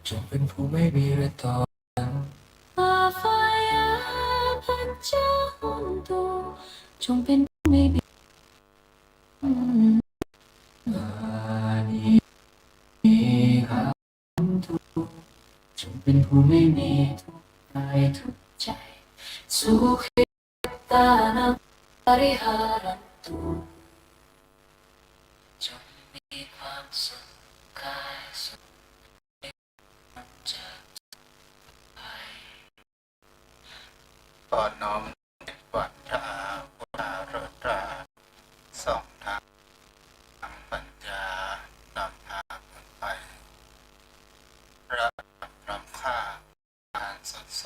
จงเป็นผู้ไม่มีเวทต่อกันพระเจ้าจงเป็นผู้ไม่มีจงเป็นผู้ไม่มีทุกกายทุกใจสุขิตานังปริหารันตุจงมีความสุขกายสุขใจก่อนน้อมวัดพระพุทธรตราส่องทางปัญญานำพาคนไปรับรำค่าอ่านสดใส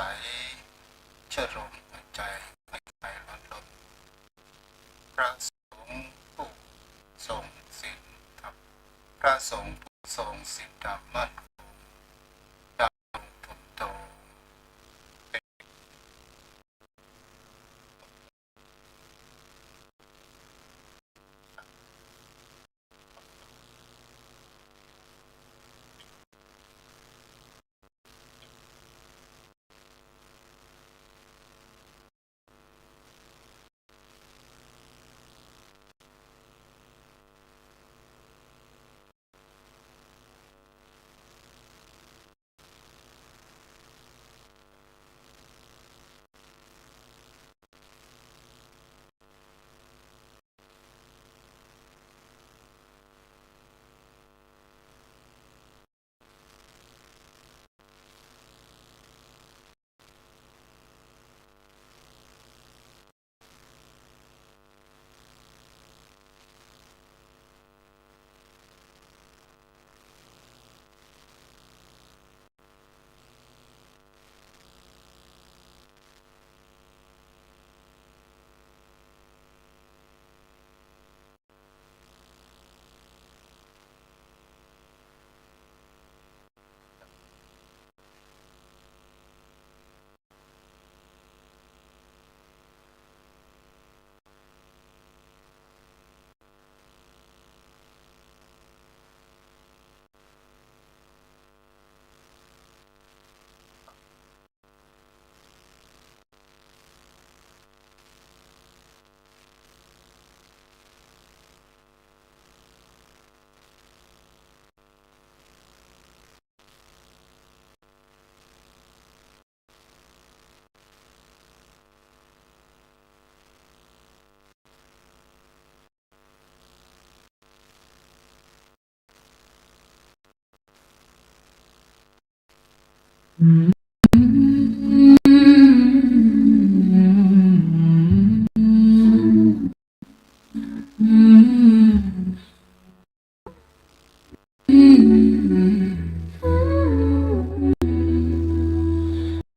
ชโลมหัวใจไม่ไปลดลงพระสงฆ์ผู้ทรงศีลธรรมพระสงฆ์ผู้ทรงศีลธรรมมั่นคงดำรงทุนโต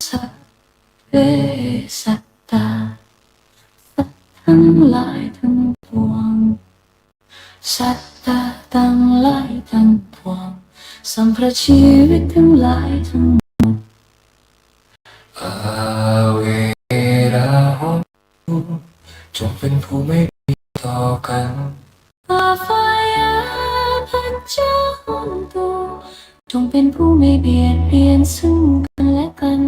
สัพเพสัตตาสัตว์ทั้งหลายทั้งปวงสัตตาทั้งหลายทั้งปวงสัมพระชีวิตทั้งหลายทั้งอาเวราหุจงเป็นผู้ไม่มีต่อกันอาฟายาพัจจาหุนตุจงเป็นผู้ไม่เบียดเบียนซึ่งกันและกัน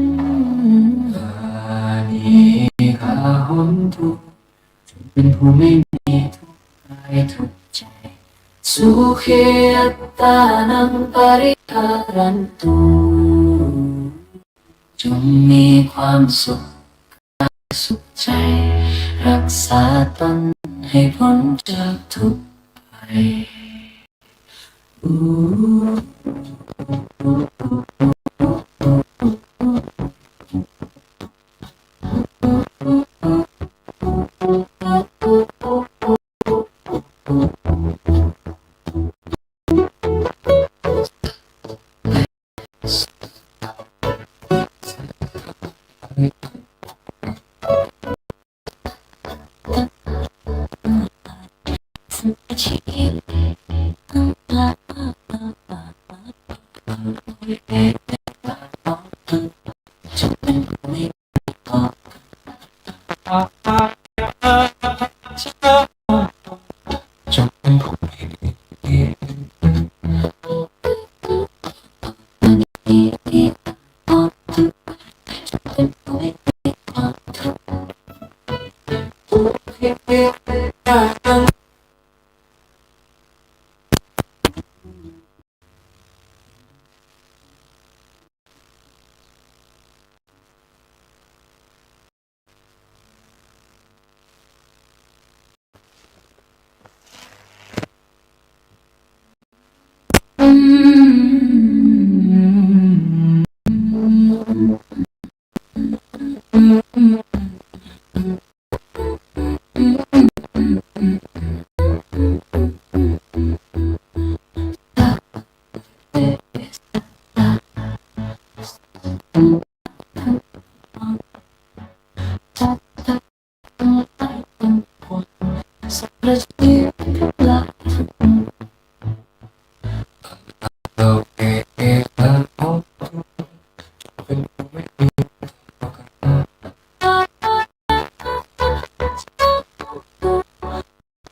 อานิคาหุนตุจงเป็นผู้ไม่มีทุกกายทุกใจสุขิอัตตานังปริหารันตุจงมีความสุขกายสุขใจรักษาตนให้พ้นจากทุกข์ภัยชีวิตทั้งหลายจะเป็นผู้ไม่ต่อ ประชีวิตทั้งหลายทั้งปวงเราเองและเขาเป็นผู้ไม่มีต่อกัน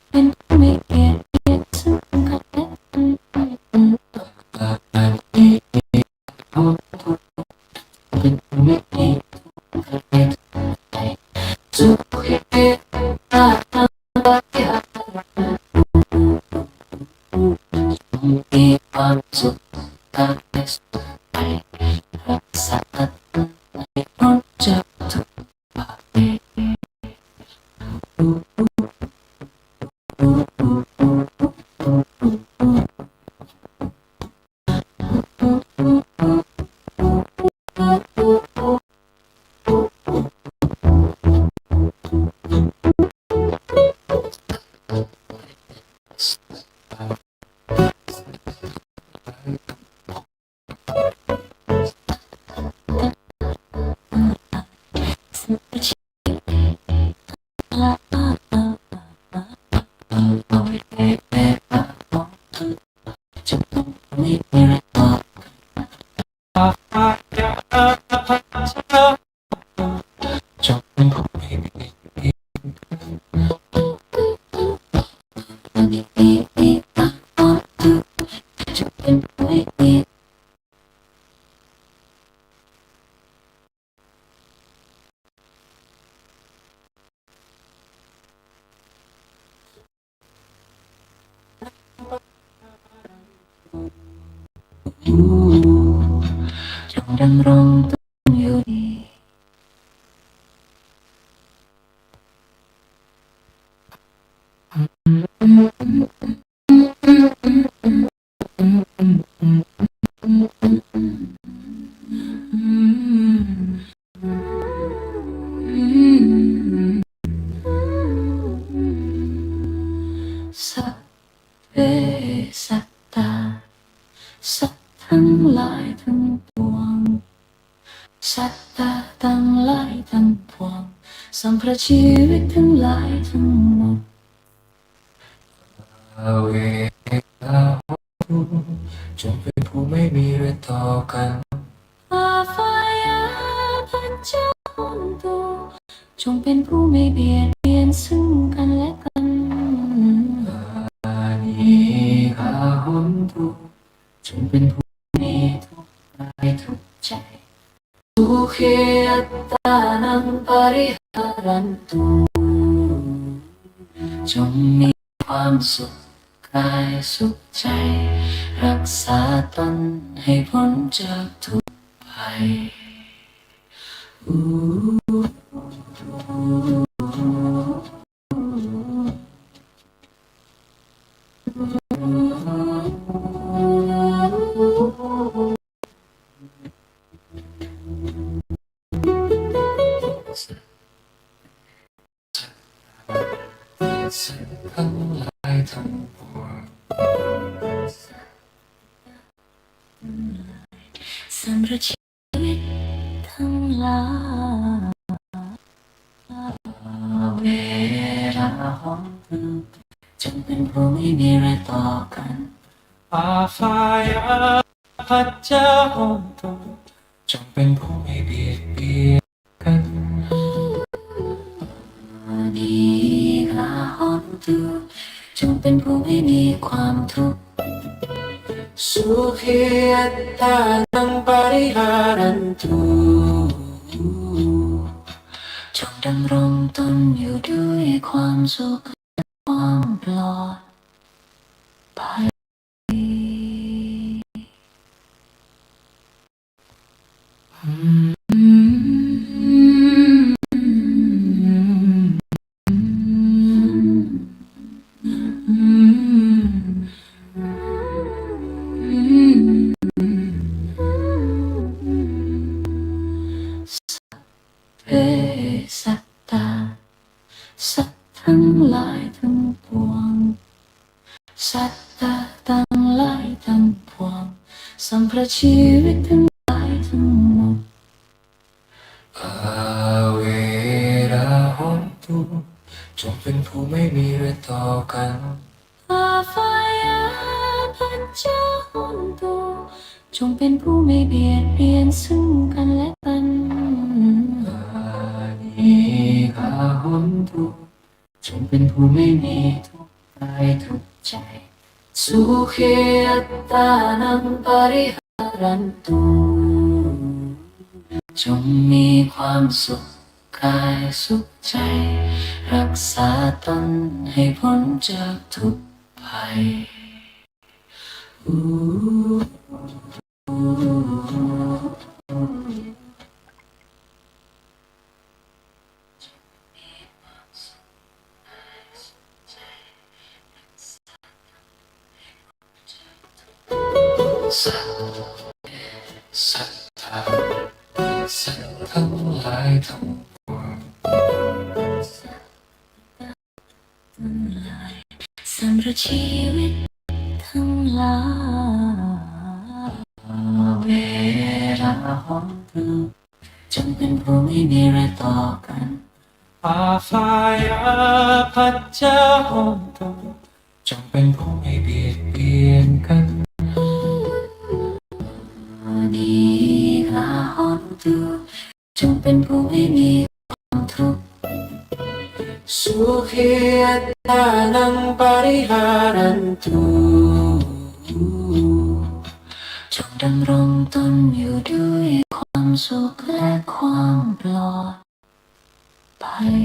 เป็นผู้ไม่เกียรติซึ่งกันและกันแต่ที่เขาเป็นผู้ไม่มีสุขีตาตาตามีความสุขกายสุขใจรักษาให้พ้นจากทุกภัจะต้องไม่มีอะไรต่อจงเป็นผู้ไม่มีจะเป็นผู้ไม่มีจงดำรงตนอยู่ดีสัพเพสัตตาสัตว์ทั้งหลายทั้งปวงสัตตาทั้งหลายทั้งปวงสัมพระชีวิตทั้งหลายทั้งหมดเวลาจงเป็นผู้ไม่มีเวรต่อกันอาฟายาพันเจ้าตัวจงเป็นผู้ไม่เบียดเบียนซึ่งกันและกันอานิคาหนตุจงเป็นผู้มีทุกกายทุกใจสุขีอัตตานังปริหารันตุจงมีความสุขกายสุขใจรักษาตนให้พ้นจากทุกภัยสัตว์ทั้งหลายทั้งปวงสัมพระชีวิตทั้งหลายเวลาหอมจงเป็นผู้ไม่มีอะไรต่อกันอาฟายาพัจเจ้าตัวจงเป็นผู้ไม่เบียดเบียนกันดีกาหอมตัวจงเป็นผู้ไม่มีความทุกข์สุขีอัตตานังปริหารันตุจงดำรงตนอยู่ด้วยความสุขและความปลอดภัยเพสัตตาสัตว์ทั้งหลายทั้งปวงสัตตาทั้งหลายทั้งปวงสัมพระชีวิตทั้งหลายทั้งหมดเวลาหนตุ จงเป็นผู้ไม่มีเรื่องต่อกันอาฟายาพระเจ้าของตัวจงเป็นผู้ไม่เบียดเบียนซึ่งกันและกันอานิกาหนตุจงเป็นผู้ไม่มีทุกข์กายทุกข์ใจสุขีอัตตานังปริหารันตุจงมีความสุขกายสุขใจรักษาตนให้พ้นจากทุกภัยสัทธาสัตว์ทั้งหลายทั้งปวงสำหรับชีวิตทั้งหลายเวลาหอมดูจงเป็นผู้ไม่มีอะไรต่อกันอาฟายาพัจจาหอมดูจงเป็นผู้ไม่เบียดเบียนกันดีกาหอมดูจงเป็นผู้ไม่มีความทุกข์สุขีอัตตานังปริหารันตุจงดำรงตนอยู่ด้วยความสุขและความปลอดภัย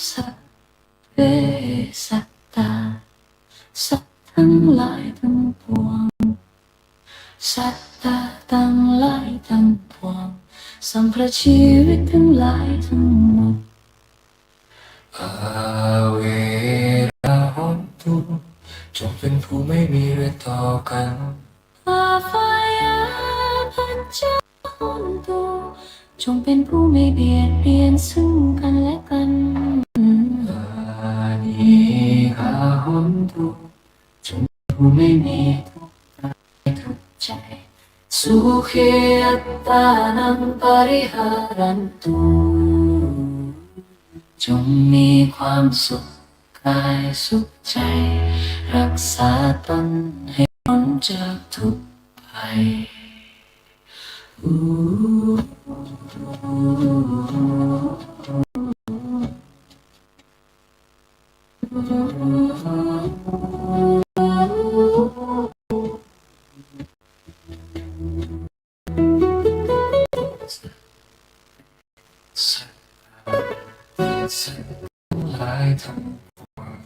สัพเพสัตตาสัตว์ทั้งหลายทั้งปวงสัตตาทั้งหลายทั้งปวงสัมพระชีวิตทั้งหลายทั้งหมดอาเวราหนตุจงเป็นผู้ไม่มีเรื่องต่อกันอาฟายาพัจจาหนตุจงเป็นผู้ไม่เบียดเบียนซึ่งกันและกันอานิกาหนตุจงเป็นผู้ไม่มีทุกข์กายทุกข์ใจสุขีอัตตานังปริหารันตุจงมีความสุขกายสุขใจรักษาตนให้พ้นจากทุกภัยสัตว์ทั้งหลายทั้งปวง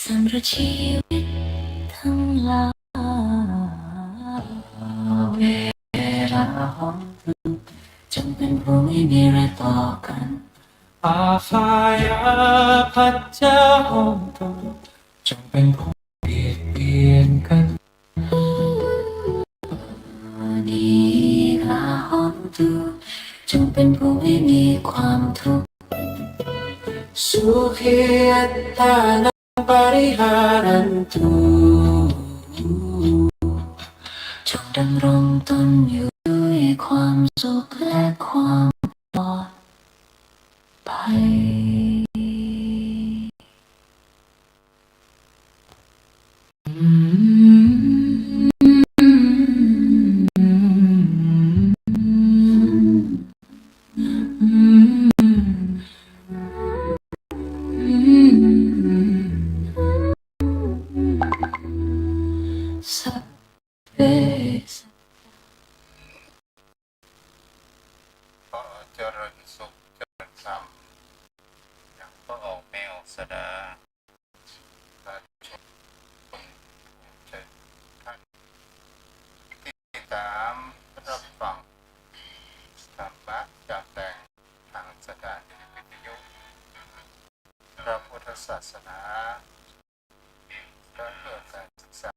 สำหรับชีวิตทั้งหลายเวลาหอมดูจงเป็นผู้ไม่มีอะไรต่อกันอาฟายาพัจจาหอมดูจงเป็นผู้เบียดเบียนกันดีกาหอมดูจงเป็นผู้ไม่มีความทุกข์สุขีอัตตานังปริหารันตุจงดำรงตนอยู่ด้วยความสุขและความปลอดภัยสัพเพสัต ขอเจริญสุขเจริญธรรมอย่างพระองค์แมวสดาพระชนเชิญท่านที่ตามรับฟังธรรมะจากแต่งทางสถานีวิทยุพระพุทธศาสนาเพื่อการศึกษา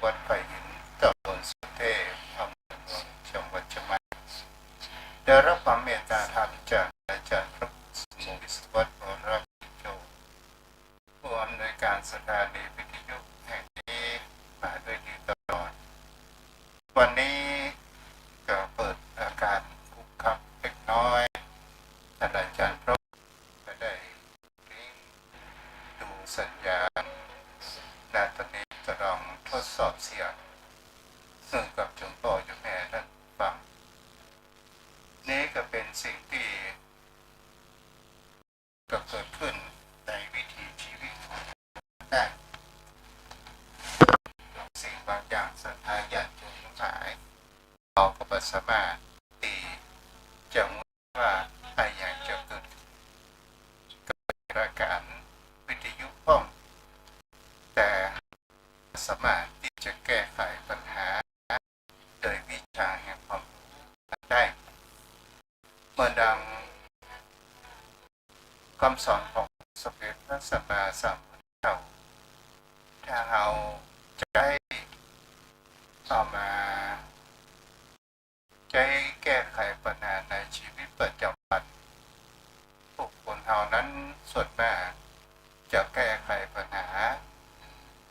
วัดไผ่หินตำบลสุเทพอำเภอเมืองจังหวัดเชียงใหม่ได้รับความเมตตาธรรมจากอาจารย์พระสมุวิศวัตรวรกิจโยผู้อำนวยการสถานีวิทยุแห่งนี้มาด้วยดีตลอดวันนี้ก็เปิดอาการคุกคักเล็กน้อยท่านอาจารย์พระก็ได้ลิงก์ดูสัญญาณนาตอนนี้จะลองทดสอบเสียงซึ่งกับจุงพ่อจุงแม่ท่านฟังนี้ก็เป็นสิ่งที่ก็เกิดขึ้นในวิถีชีวิตของได้สิ่งบางอย่างศรัทธาญาติโยมทั้งหลายเราก็ไม่สามารถที่จะมุ่งว่าอะไรอย่างจะเกิดรายการวิทยุป้องแต่สามารถที่จะแก้ไขปัญหาโดยวิชาแห่งความรู้ได้เมื่อดังคำสอนของสมเด็จพระสัมมาสัมพุทธเจ้าถ้าเราจะได้เอามาใช้แก้ไขปัญหาในชีวิตประจำวันบุคคลเรานั้นส่วนมากจะแก้ไขปัญหา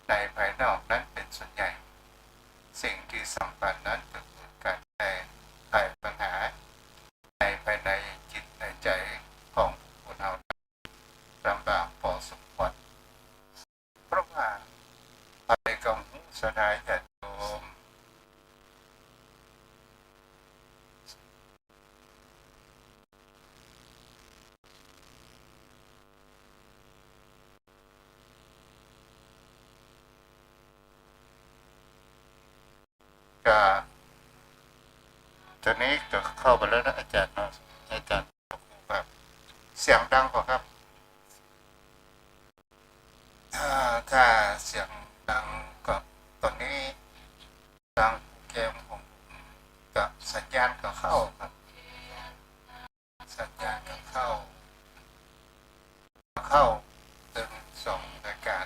ในภายนอกนั้นเป็นส่วนใหญ่สิ่งที่สำคัญนั้นก็คือการแก้ไขปัญหาในภายในจิตในใจของคนเราลำบากพอสมควรเพราะว่าอะไรกับหูสลายญาติโยมก็ตอนนี้จะเข้าไปแล้วนะอาจารย์เนาะอาจารย์ครับเสียงดังกว่าครับถ้าเสียงดังก็ตอนนี้ทางเกมของผมกับสัญญาณก็เข้าครับสัญญาณก็เข้าถึง2 รายการ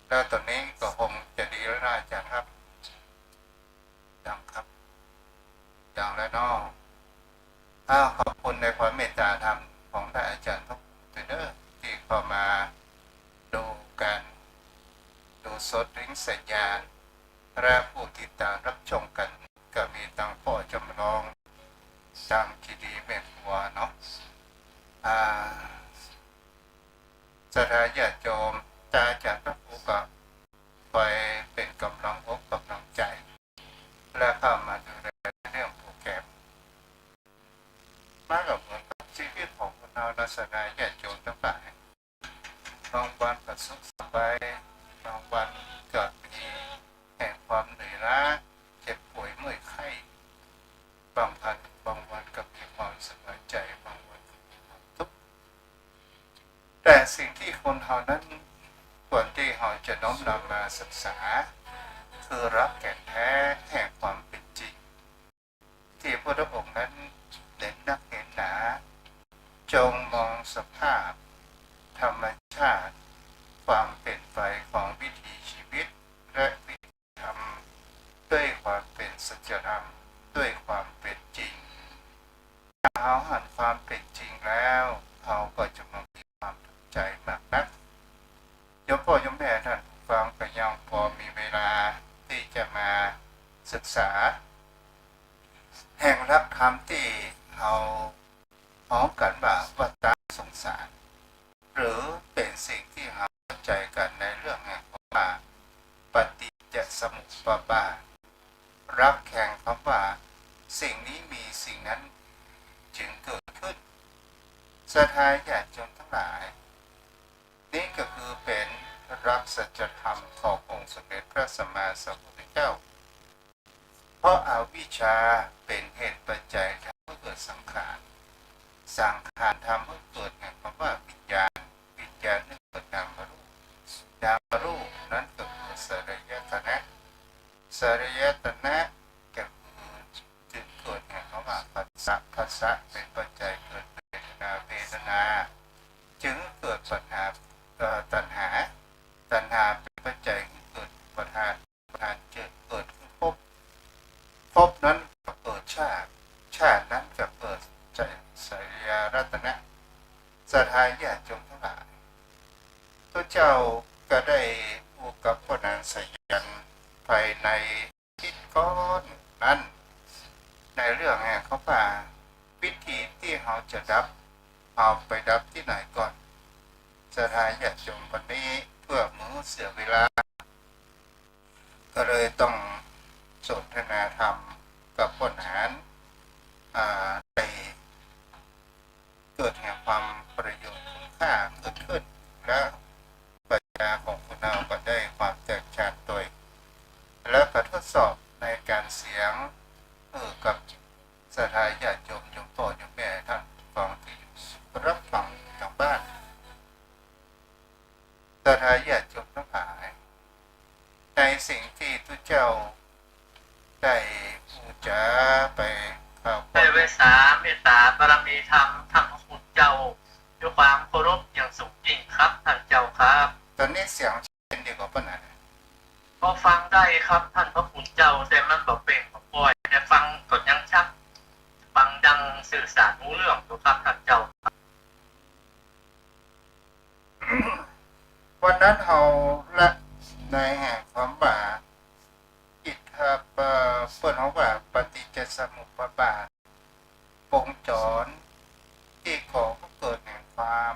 แล้วตอนนี้ก็คงจะดีแล้วนะอาจารย์ครับดังครับดังแล้วเนาะขอบคุณในความเมตตาธรรมของท่านอาจารย์ทุกท่านที่เข้ามาดูกันดูสดลิงก์สัญญาณและผู้ติดตามรับชมกันก็มีตังพ่อจำลองตังคีดีแม่ครัวเนาะสถานญาติโยมตาอาจารย์พระครูก็คอยเป็นกำลังอกกำลังใจและเข้ามาดูแลเรื่องโปรแกรมมากับเหมือนกับชีวิตของคนเราลักษณะญาติโยมทั้งหลายบางวันก็สุขสบายบางวันก็มีแห่งความเหนื่อยล้าเจ็บป่วยเมื่อยไข้บางวันก็มีความสบายใจบางวันก็มีความทุกข์แต่สิ่งที่คนเรานั้นควรที่เราจะน้อมนำมาศึกษาคือรักแก่นแท้แห่งความเป็นจริงที่พระองค์นั้นเน้นนักเห็นหนาจงมองสภาพธรรมชาติความเป็นไปของวิถีชีวิตและวิถีธรรมด้วยความเป็นสัจธรรมด้วยความเป็นจริงถ้าเราหันความเป็นจริงแล้วเราก็จะมามีความทุกข์ใจมากนักโยมพ่อโยมแม่ท่านฟังก็ยังพอมีเวลาที่จะมาศึกษาแห่งรักธรรมที่เราพ้องกันว่าวัฏฏะสงสารหรือเป็นสิ่งที่เราเข้าใจกันในเรื่องแห่งคำว่าปฏิจจสมุปบาทรักแห่งคำว่าสิ่งนี้มีสิ่งนั้นจึงเกิดขึ้นศรัทธาญาติโยมทั้งหลายนี่ก็คือเป็นรักสัจธรรมขององค์สมเด็จพระสัมมาสัมพุทธเจ้าเพราะอวิชชาเป็นเหตุปัจจัยทำให้เกิดสังขารทำให้เกิดแห่งคำว่าวิญญาณนั้นเกิดนามรูปนั้นก็คือสลายตนะสลายตนะก็คือจึงเกิดแห่งคำว่าผัสสะเป็นปัจจัยเกิดเวทนาจึงเกิดปัญหาตัณหาเป็นปัจจัย หารเกิดขึ้นภพนั้นก็เกิดชาตินั้นก็เกิดใจสยารัตนะสถาญาติโยมทั้งหลายพระเจ้าก็ได้อุกับพระนางสยันภายในทิศก้อนนั้นในเรื่องแห่งเขาป่าพิธีที่เขาจะดับเอาไปดับที่ไหนก่อนสถาญาติโยมวันนี้เพื่อมือเสียเวลาก็เลยต้องสนทนาธรรมกับพลหารได้เกิดแห่งความประโยชน์คุณค่าเกิดขึ้นและปัญญาของคุณเราก็ได้ความแตกฉานโดยและก็ทดสอบในการเสียงกับสถาญาติโยมพ่อโยมแม่ท่านฟังที่รับฟังทางบ้านสถาญาติโยมทั้งหลายในสิ่งที่ทุกเจ้าได้พูดจาไปข่าว ได้เวสาเมตตาบารมีธรรมท่านพระคุณเจ้าด้วยความเคารพอย่างสูงยิ่งครับท่านเจ้าครับ ตอนนี้เสียงเป็นเดียวกับปะนะ พอฟังได้ครับท่านพระคุณเจ้าแต่มันบอกเป็นบอกปล่อยแต่ฟังกดยังชักฟังดังสื่อสารรู้เรื่องอยู่ครับท่านเจ้า วันนั้นเราละในแห่งความว่าอิทธาปะเปิดเขาว่าปฏิจจสมุปบาทวงจรที่ของเกิดแห่งความ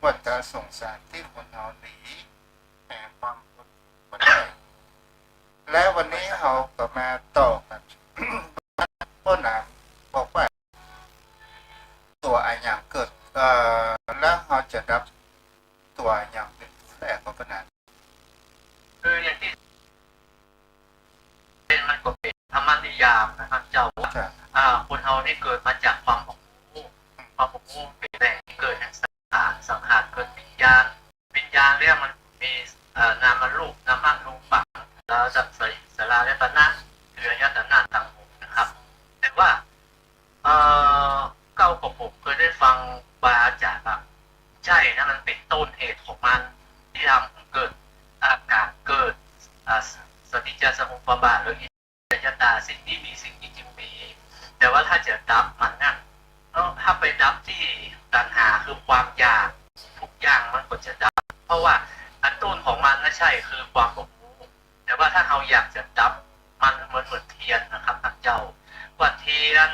วัฏสงสารที่คนเราหนีแห่งความคนได้และวันนี้เราก็มาต่อกัน พ่อหนามบอกว่าตัวอันอย่างเกิดแล้วเราจะรับตัวอย่างเป็นแรกของขนาด คืออย่างที่เป็นมันก็เป็นธรรมนิยามนะครับเจ้าว่าคนเรานี่เกิดมาจากความหมกมุ่งเป็นแหล่งเกิดแห่งสังขารเกิดวิญญาณเรื่องมันมีนามารูปนามารูปังแล้วจับสลาและปนะเรือยัตนาต่างหูนะครับแต่ว่าเก้ากับผมเคยได้ฟังบาจากใช่นะมันเป็นต้นเหตุของมันที่ทำให้เกิดอาการเกิดสติจสมุปบาทหรืออิจยตาสิ่งที่มีสิ่งที่จึงมีแต่ว่าถ้าจะดับมันนั่นถ้าไปดับที่ตัณหาคือความอยากทุกอย่างมันก็จะดับเพราะว่าอันต้นของมันน่ะใช่คือความหลงรู้แต่ว่าถ้าเราอยากจะดับมันเหมือนเทียนนะครับท่านเจ้าว่าเทียน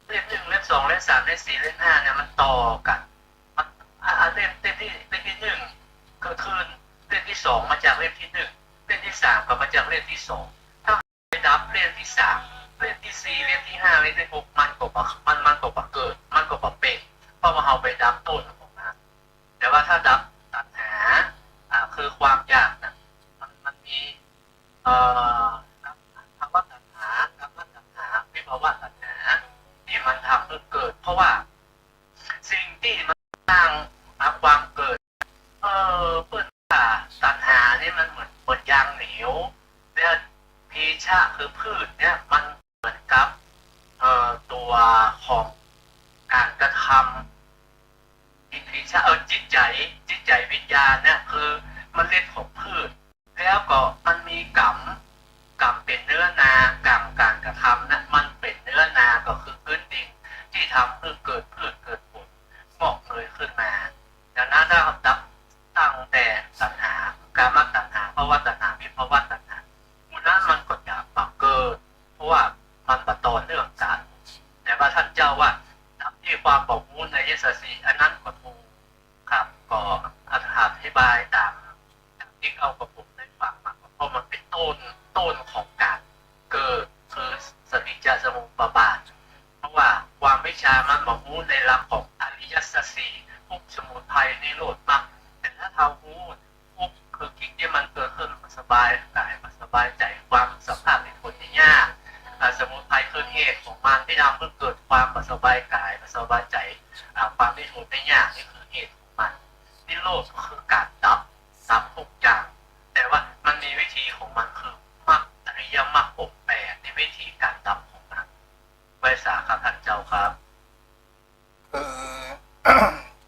เล่ม 1 เล่ม 2 เล่ม 3 เล่ม 4 เล่ม 5เนี่ยมันต่อกันเล่มที่1ก็คือเล่มที่2มาจากเล่มที่1เล่มที่3ก็มาจากเล่มที่2ถ้าไปดับเล่มที่3เล่มที่4เล่มที่5เล่มที่6มันก็เกิดมันก็เป็นเพราะว่าเราไปดับต้นของมันแต่ว่าถ้าดับตัณหาคือความอยากนะมันมีคำว่าตัณหาวิภาวะตัณหาที่มันทำให้เกิดเพราะว่าสิ่งที่มันสร้างความเกิดเพื่อนตัณหานี่มันเหมือนยางเหนียวแล้วพีชะคือพืชเนี่ยมันเหมือนกับตัวของการกระทำพีชะจิตใจวิญญาณเนี่ยคือมันเล่นของพืชแล้วก็มันมีกรรมเป็นเนื้อนากรรมการกระทำนะมันเป็นเนื้อนาก็คือพื้นดินที่ทำให้เกิดพืชเกิดผลงอกเงยขึ้นมาดังนั้นถ้าดับตั้งแต่ตัณหากามตัณหาภวตัณหาวิภวตัณหามันนั้นมันก็จะปรับเกิดเพราะว่ามันประต่อเนื่องกันแต่ว่าท่านเจ้าว่าดับที่ความบอกมูลในยศสีอันนั้นก็ถูกครับก็อธิบายตามที่เอากับผมได้ฟังมาเพราะมันเป็นต้นของการเกิดคือสติจสมุปบาทเพราะว่าความวิชามันบอกมูลในหลักของอริยสัจสี่ทุกสมุทัยนิโรธมากแต่ถ้าเท่ามูลทุกคือกิจที่มันเกิดขึ้นมันสบายกายมันสบายใจความสัมผัสในคนที่ยากสมุทัยคือเหตุของมันที่ทำให้เกิดความสบายกายสบายใจความที่ทนได้ยากนี่คือเหตุของมันนิโรธคือการดับทุกอย่างแต่ว่ามันมีวิธีของมันคือมรรคอริยมรรค8ในวิธีการดับของมันไว้สาครับท่านเจ้าครับ คือ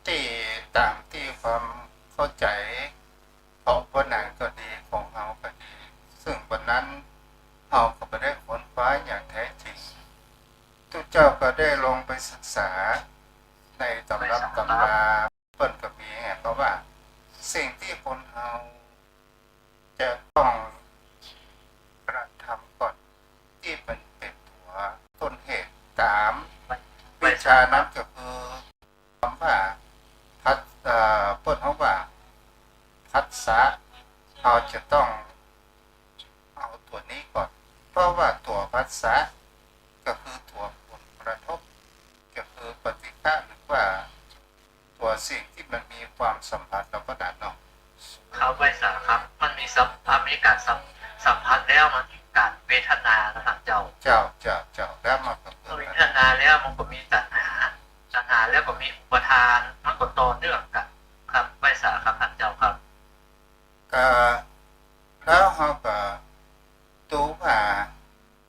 ที่ตามที่ความเข้าใจของพระนางก็ดีของเราก็ดี นั้นเราก็ไม่ได้ค้นคว้าอย่างแท้จริงทุกเจ้าก็ได้ลงไปศึกษาในตำรับตำราเปิ้นก็มีแห่เพราะว่าสิ่งที่คนเราจะต้องกระทำก่อนที่มันเป็นตัวต้นเหตุตามวิชานั้นก็คือคำว่าพัฒเปิ้นเขาว่าพัฒษะเราจะต้องเอาตัวนี้ก่อนเพราะว่าตัวพัฒษะก็คือตัวผลกระทบก็คือปฏิฆะหรือว่าตัวสิ่งที่มันมีความสัมพันธ์กับนั้นเนาะครับไวสาครับมันมีการสัมพันธ์แล้วมันมีการเวทนานะครับเจ้าแล้วมันก็เวทนาแล้วมันก็มีตัณหาแล้วก็มีอุปทานมันก็ต่อเนื่องกันครับไวสาครับท่านเจ้าครับก็แล้วเขาก็ดูว่า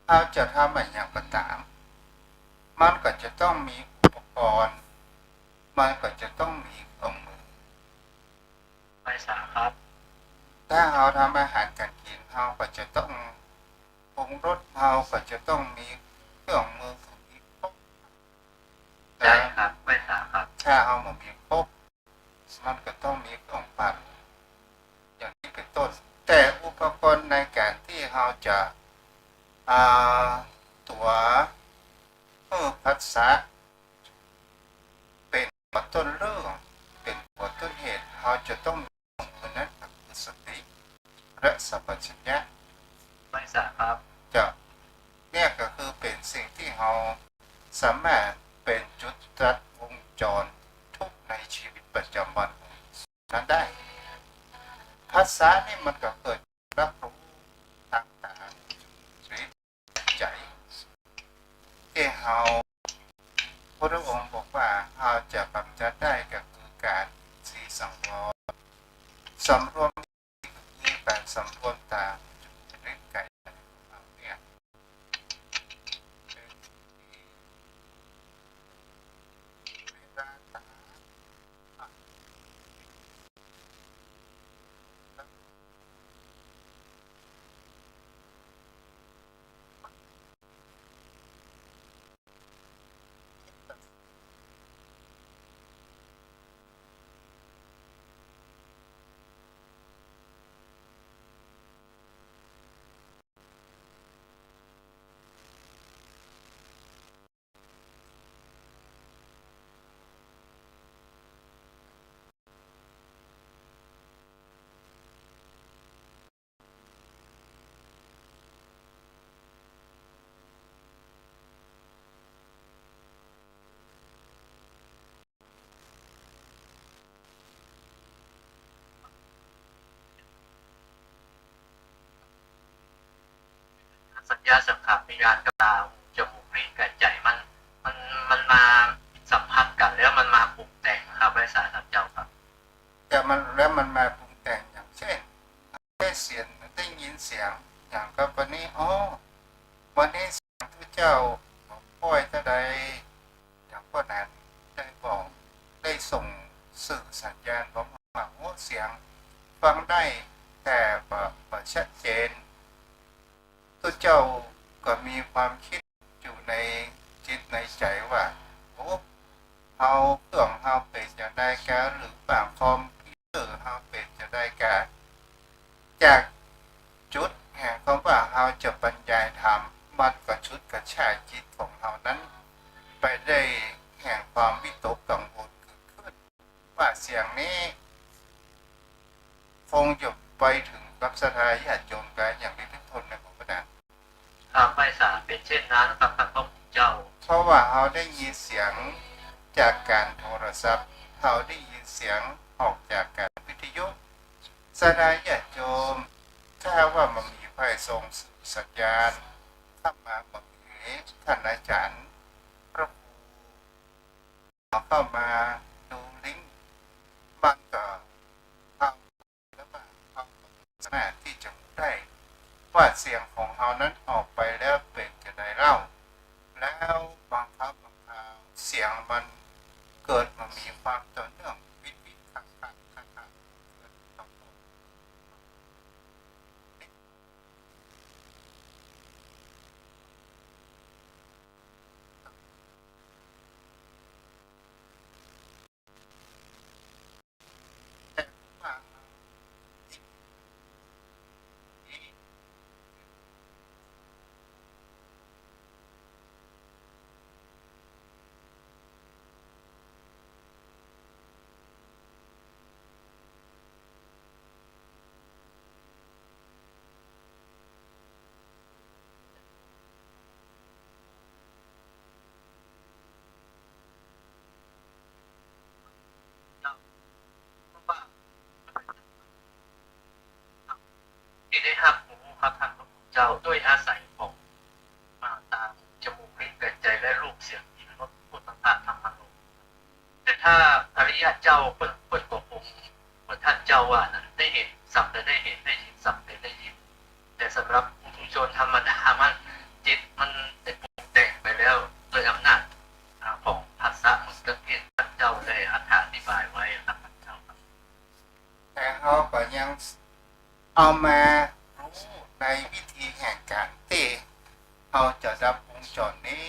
เขาจะทำอะไรอย่างก็ตามมันก็จะต้องมีอุปกรณ์มันก็จะต้องมีเครื่องมือไวสาครับถ้าเราทำอาหารการกินเราก็จะต้องปรุงรสเราก็จะต้องมีเครื่องมือของที่ครบใช่ครับไวสาครับถ้าเราไม่มีครบมันก็ต้องมีเครื่องปั่นอย่างนี้เป็นต้นแต่อุปกรณ์ในการที่เราจะตัวภาษาเป็นหัวต้นเรื่องเป็นหัวต้นเหตุเราจะต้องมีคนนั้นคือสติและสัมปชัญญะไม่ทราบครับจะเนี่ยก็คือเป็นสิ่งที่เราสามารถเป็นจุดตัดวงจรทุกในชีวิตประจำวันนั้นได้ภาษานี่มันก็เกิดรับรู้ต่างๆชีวิตใจที่เราพระองค์บอกว่าเราจะกำจัดได้ก็คือการสี่สังวรสำรวมคือการสำรวมตามจุดเล็กไก่เราเนี่ยสัญญาสังขารวิญญาณกับตาจมูกลิ้นกายใจมันมาสัมพันธ์กันแล้วมันมาปรุงแต่งครับไวสาครับเจ้าครับแต่มันมาปรุงแต่งอย่างเช่นได้ยินเสียงอย่างกับวันนี้วันนี้เสียงพระเจ้าป่วยเท่าใดอย่างพวกนั้นได้บอกได้ส่งสื่อสัญญาณบอกว่าเสียงฟังได้แต่บ่ชัดเจนพระเจ้าก็มีความคิดอยู่ในจิตในใจว่าเอาเครื่องเอาเป็นจะได้แก่หรือบางคอมพิวเตอร์เอาเป็นจะได้แก่จากจุดแห่งคำว่าเราจะบรรยายธรรมมันก็ชุดกระชากจิตของเรานั้นไปได้แห่งความวิตกกังวลขึ้นว่าเสียงนี้คงจะไปถึงกับสถานญาติโยมกันอย่างที่ทุกคนในของพระนางครับไวสาเป็นเช่นนั้นครับท่านพระพุทธเจ้าเพราะว่าเราได้ยินเสียงจากการโทรศัพท์เราได้ยินเสียงออกจากการวิทยุสถานญาติโยมถ้าว่ามันมีไฟส่งสัญญาณถ้ามาบางทีท่านอาจารย์พระครูเข้ามาดูลิงก์มันก็เอาแล้วมาเอาสามารถที่จะได้ว่าเสียงของเรานั้นออกไปแล้วเป็นจะได้เล่าแล้วบางครั้งบางคราวเสียงมันเกิดมามีความต่อเนื่องวิถีข้าง เจ้าด้วยอาศัยของตาจมูกลิ้นกายใจและรูปเสียงกลิ่นรสพุทธะธรรมารมณ์แต่ถ้าอริยะเจ้าเปิดก็คงเหมือนท่านเจ้าว่านะได้เห็นสักแต่ได้เห็นได้ยินสักแต่ได้ยินแต่สำหรับปุถุชนธรรมดามันจิตมันได้ปรุงแต่งไปแล้วโดยอำนาจของภาษามุสลิมที่ท่านเจ้าได้อธิบายไว้ครับท่านเจ้าครับ แต่เขาก็ยังเอามารู้ในวิธีแห่งการที่เขาจะรับวงจรนี้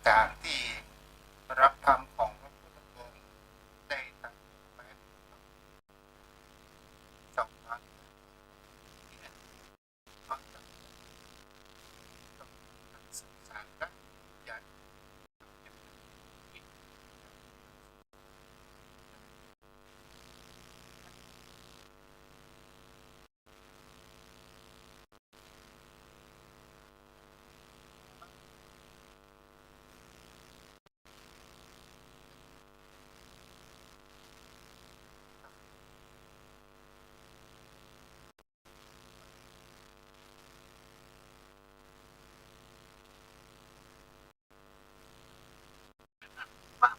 ตามที่รับธรรมของพระพุทธองค์ได้ตรัสไว้สองพันเขาจะต้องศึกษาและอย่า ความ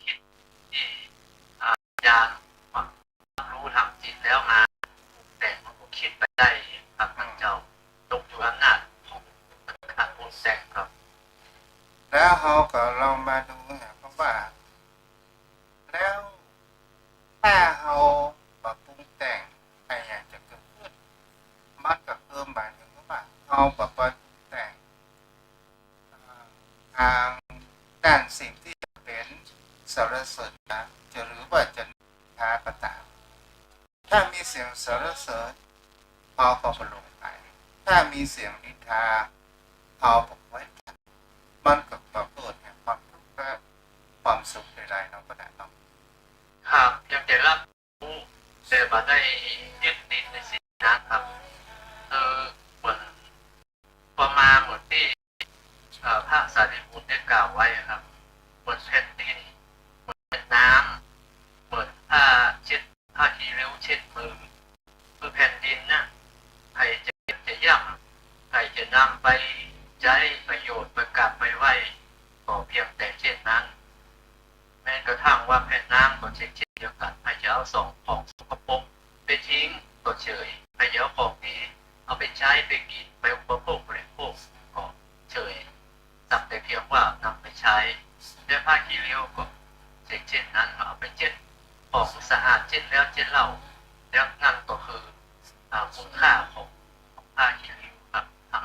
คิดที่ยานความรู้ทำจิตแล้วมาแต่งมันก็คิดไปได้ครับท่านเจ้าตกอยู่อำนาจของการปรุงแต่งครับ แล้วเขาก็เรามาดูนะเพราะว่าแล้วถ้าเขาปรับปรุงแต่งอะไรอย่างจะเกิดขึ้นมันก็คือหมายถึงว่าเขาปรับปรุงแต่งทางด้านสิ่งที่จะเป็นสารเสริญนะจะหรือว่าจะนินทาก็ตามถ้ามีเสียงสารเสริญเขาก็บรรลุไปถ้ามีเสียงนินทาเขาบอกไว้มันก็ประเกิดแห่งความทุกข์และความสุขใดๆเราก็ได้ต้อง ครับยังได้รับรู้แต่บ่ได้ยึดติดในสิ่งนั้นครับคือเหมือนประมาณเหมือนที่พระสารีบุตรได้กล่าวไว้ครับเหมือนแผ่นดินเหมือนน้ำเหมือนผ้าเช็ดผ้าขี้ริ้วเช็ดมือคือแผ่นดินนะใครจะย่ำใครจะนำไปใช้ประโยชน์ไปกลับไปไว้ก็เพียงแต่เช่นนั้นแม้กระทั่งว่าแผ่นน้ำก็เช่นเดียวกันใครจะเอาส่งของสกปรกไปทิ้งก็เฉยใครจะเอาของดีเอาไปใช้ไปกินไปอุปโภคบริโภคก็เฉยสักแต่เพียงว่านำไปใช้ด้วยผ้าขี้ริ้วก็เช่นนั้นเอาไปเช็ดของสะอาดเช็ดแล้วเช็ดเล่าแล้วนั่นก็คือคุณค่าของผ้าขี้ริ้วครับทาง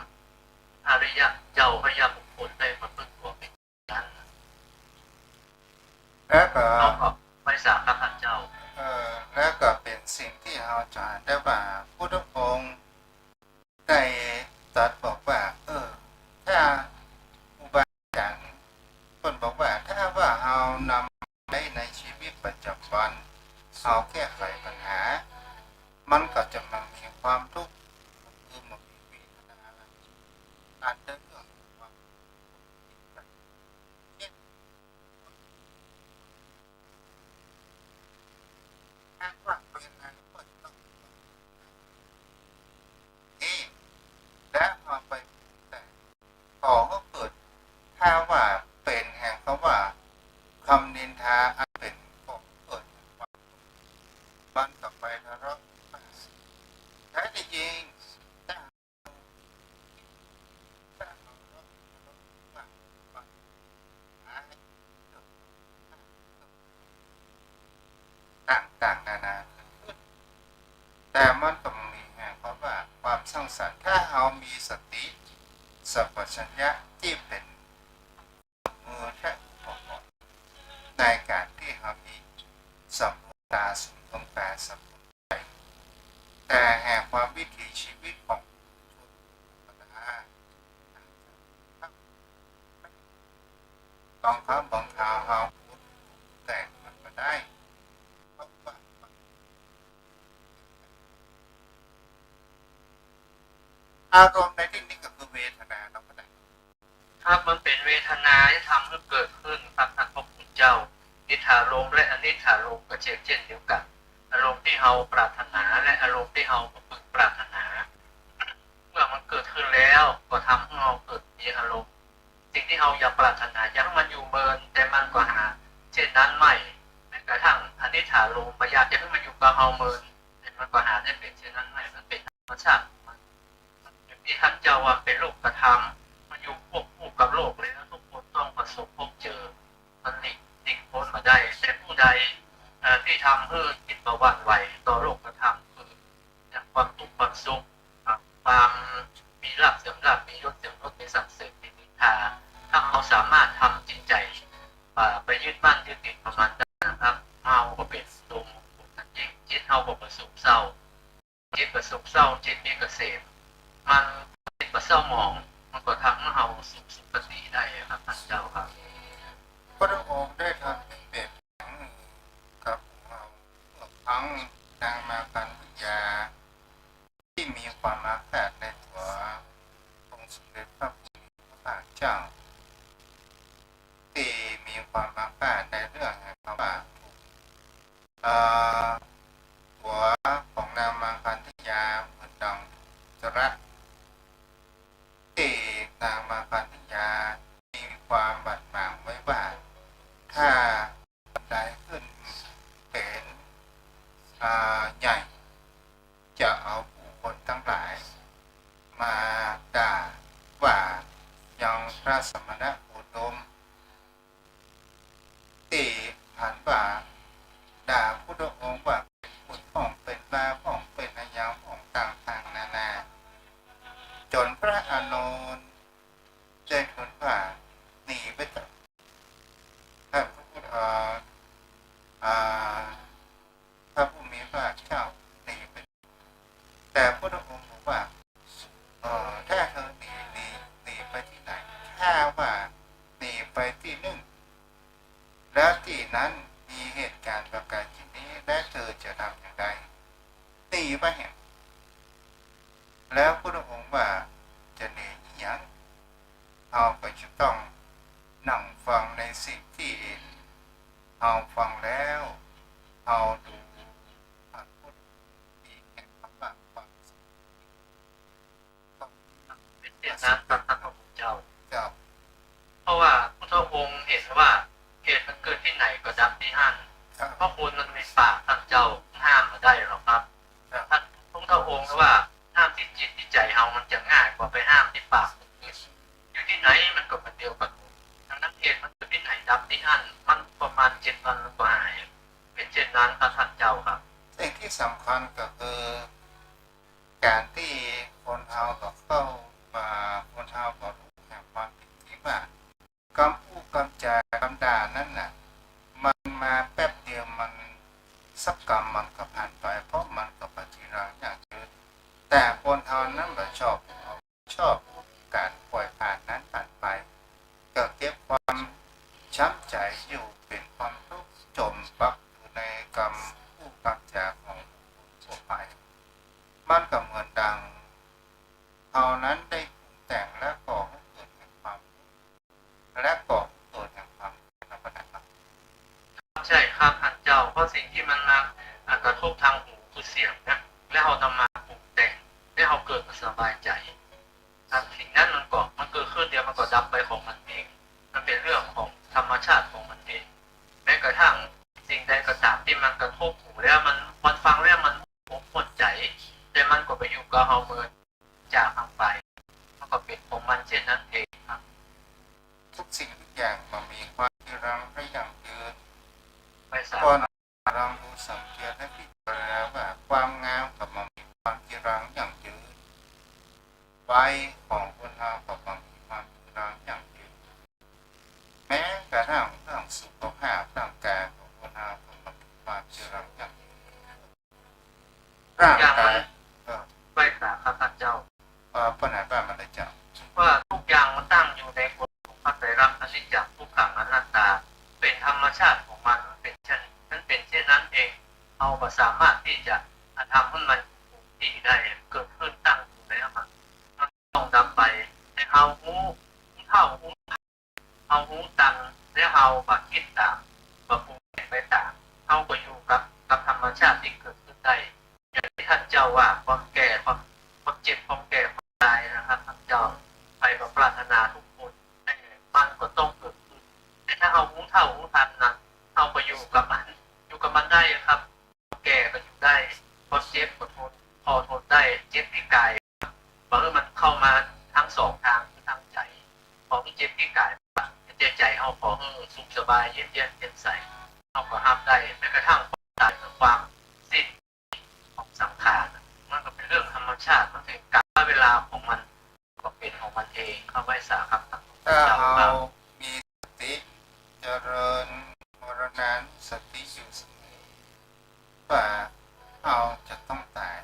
อริยะเจ้าพระยาบุคคลได้มาพึ่งตัวเป็นนั้น แล้วก็ เราก็ไม่ทราบครับท่านเจ้า แล้วก็เป็นสิ่งที่เราจะได้ว่าพุทธองค์ได้ตรัสบอกว่าถ้าอุบาจารย์คนบอกว่าถ้าว่าเรานำในชีวิตประจำวันเอาแก้ไขปัญหามันก็จะมามีความทุกข์คือมันมีเวทนาอาจจะเรื่องความเช่นถ้าว่าเป็นงานก็จะต้องนี่และเอาไปแต่ต่อก็เกิดถ้าว่าเป็นแห่งคำว่าคำนินทาอันเป็นก็เกิดความบ้านต่อไปทะเลาะแท้จริงถ้าเราต่างๆนานาขึ้นแต่มันต้องมีแห่งเพราะว่าความสร้างสรรค์ถ้าเรามีสติสัมปชัญญะที่เป็นมือและอุปกรณ์ในการที่เรามีสัมพันตาสุนทรแปรสัมพันธ์ใจแต่แห่งความวิถีชีวิตของชนธรรมดาบางครั้งบางคราวเราพูดแต่งมันก็ได้เพราะว่าอารมณ์ในที่นี้ก็คือเวทนาเราก็ได้ ครับมันเป็นเวทนาที่ทำให้เกิดขึ้นครับท่านพระคุณเจ้านิทารมและอนิทารมก็เช่นเดียวกันอารมณ์ที่เราปรารถนาและอารมณ์ที่เราพึงปรารถนาเมื่อมันเกิดขึ้นแล้ว มีอารมณ์สิ่งที่เราอยากปรารถนาอยากให้มันอยู่เมินแต่มันก็หาเช่นนั้นไม่แม้กระทั่งอนิจจาลมอยากจะให้มันอยู่กับเราเมินแต่มันก็หาได้เป็นเช่นนั้นไม่มันเป็นธรรมชาติมันอย่างที่ท่านเจ้าว่าเป็นโลกธรรมมันอยู่ควบคู่กับโลกเลยนะทุกคนต้องประสบพบเจอมันหลีกพ้นมาได้แต่ผู้ใดที่ทำเพื่อจิตประวันไหวต่อโลกธรรมคือความทุกข์ความสุขความมีลาภเสื่อมลาภมียศเสื่อมยศมีสักดิ์ศรีมีนินทาถ้าเขาสามารถทำจิตใจไปยึดมั่นยึดติดกับมันได้นะครับเอาก็เป็นลมจริงจิตเอาก็ประสบเศร้าจิตประสบเศร้าจิตมีเกษมมันจิตประเศร้าหมองมันก็ทำให้เราสุขติได้ครับท่านเจ้าครับ พระองค์ได้ทำเป็นแบบอย่างกับเราเมื่อครั้งนางมาคันธยาที่มีความอาฆาตในตัวองค์สมเด็จพระพุทธเจ้าที่มีความอาฆาตในเรื่องแห่งพระบาทหัวของนางมาคันธยาเหมือนดังจระที่นางมาคันธยามีความบาดหมางไว้ว่าถ้าบันไดขึ้นเป็นใหญ่จะเอาผู้คนทั้งหลายมาด่าว่ายังพระสมณะโคดมที่ผ่านว่าด่าพุทธองค์ว่าเป็นขุนผ่องเป็นบ้าผ่องเป็นอายามผ่องต่างทางนานาจนพระอานนท์ได้ทูลว่าหนีไปจากท่านพระพุทธพระผู้มีพระภาคเจ้าหนีไปแต่พระองค์บอกว่าถ้าเธอหนีไปที่ไหนถ้าว่าหนีไปที่หนึ่งแล้วที่นั้นมีเหตุการณ์ประการชนี้และเธอจะทำอย่างไรหนีไปแห่งแล้วพระองค์ว่าจะหนีอย่างเราก็จะต้องนั่งฟังในสิ่งที่เราฟังแล้วเราดูพระพุทธมีแห่งพระบาทความสุข เป็นเช่นนั้นครับท่านพระพุทธเจ้า เจ้า เพราะว่าพุทธองค์เห็นว่าเหตุมันเกิดที่ไหนก็ดับที่นั่น ครับ เพราะคุณมันมีปากท่านเจ้าห้ามมาได้หรอกครับท่านพุทธองค์ว่าห้ามที่จิตที่ใจเอามันจะง่ายกว่าไปห้ามที่ปากอยู่ที่ไหนมันก็เป็นเดียวกันดังนั้นเหตุมันเกิดที่ไหนดับที่นั่นมันประมาณ7 วันมันก็หายเป็นเช่นนั้นครับท่านเจ้าครับ สิ่งที่สำคัญก็คือการที่คนเราก็เข้ามาคนเราก็รู้แห่งความผิดที่ว่าคำพูดคำจากำด่านั่นน่ะมันมาแป๊บเดียวมันสักกรรมมันก็ผ่านไปเพราะมันก็ปฏิรังอย่างเยอะแต่คนเรานั้นไม่ชอบการปล่อยผ่านนั้นผ่านไปก็เก็บความช้ำใจอยู่เป็นความทุกข์จมปักอยู่ในกรรมผู้กำจาของผู้ไปมันก็เหมือนดังเขานั้นได้ปรุงแต่งและก่อให้เกิดแห่งความทุกข์และก่อให้เกิดแห่งความนับประทาน ใช่ครับท่านเจ้าเพราะสิ่งที่มันมากระทบทางหูคือเสียงนะและเรานำมาปรุงแต่งและเราเกิดมาสบายใจสิ่งนั้นมันเกิดขึ้นเดียวมันก็ดับไปของมันเองมันเป็นเรื่องของธรรมชาติของมันเองแม้กระทั่งสิ่งใดก็ตามที่มันกระทบหูแล้วมันฟังแล้วมันปวดใจแต่มันก็ไปอยู่กับเราเมินจากทางไปมันก็เป็นของมันเช่นนั้นเองครับ ทุกสิ่งทุกอย่างมันมีความที่รังและอย่างยืน ไม่สา ก็ มารถ ลองดูสังเกตและพิจารณาว่าความงามกับมันมีความที่รังอย่างยืนใบของคนเรากับมันมีความที่รังอย่างยืนแม้กระทั่งเรื่องสุขภาพร่างกายของคนเรากับมันมีความที่รังอย่างยืนร่างกายก็ ไม่สามครับท่านเจ้า ปัญหาบ้านมันเลยเจ้า ว่าทุกอย่างมันตั้งอยู่ในกฎของพระไตรลักษณ์อนิจจังทุกขังอนัตตาเป็นธรรมชาติของมันเป็นเช่นนั้นเองเราก็สามารถที่จะทำให้มันคงที่ได้เกิดขึ้นตั้งอยู่แล้วมันต้องดับไปในเฮาหูเท่าหูตันและเฮาบักคิดตามบักปรุงแต่งไปตามเฮาก็อยู่กับธรรมชาติที่เกิดขึ้นได้อย่างที่ท่านเจ้าว่าความแก่ความเจ็บความแก่ความตายนะครับท่านเจ้าไปกับ รารถนาทุกคนแต่มันก็ต้องเกิดขึ้นแต่ถ้าเอารู้เท่ารู้ทันนะเอาไปอยู่กับมันได้ครับแก่ก็อยู่ได้พอเจ็บก็ทนพอทนได้เจ็บที่กายบางเรื่องมันเข้ามาทั้งสองทางคือทางใจพอที่เจ็บที่กายใจเอาพอสุขสบายเย็นใสเอาก็ห้ามได้แม้กระทั่งความตายความสิ้นของสังขารมันก็เป็นเรื่องธรรมชาติมันถึงการเวลาของมันก็เป็นของมันเองเข้าไว้สาครับ ถ้าเรามีสติเจริญมรณานุสติอยู่เสมอว่าเราจะต้องตาย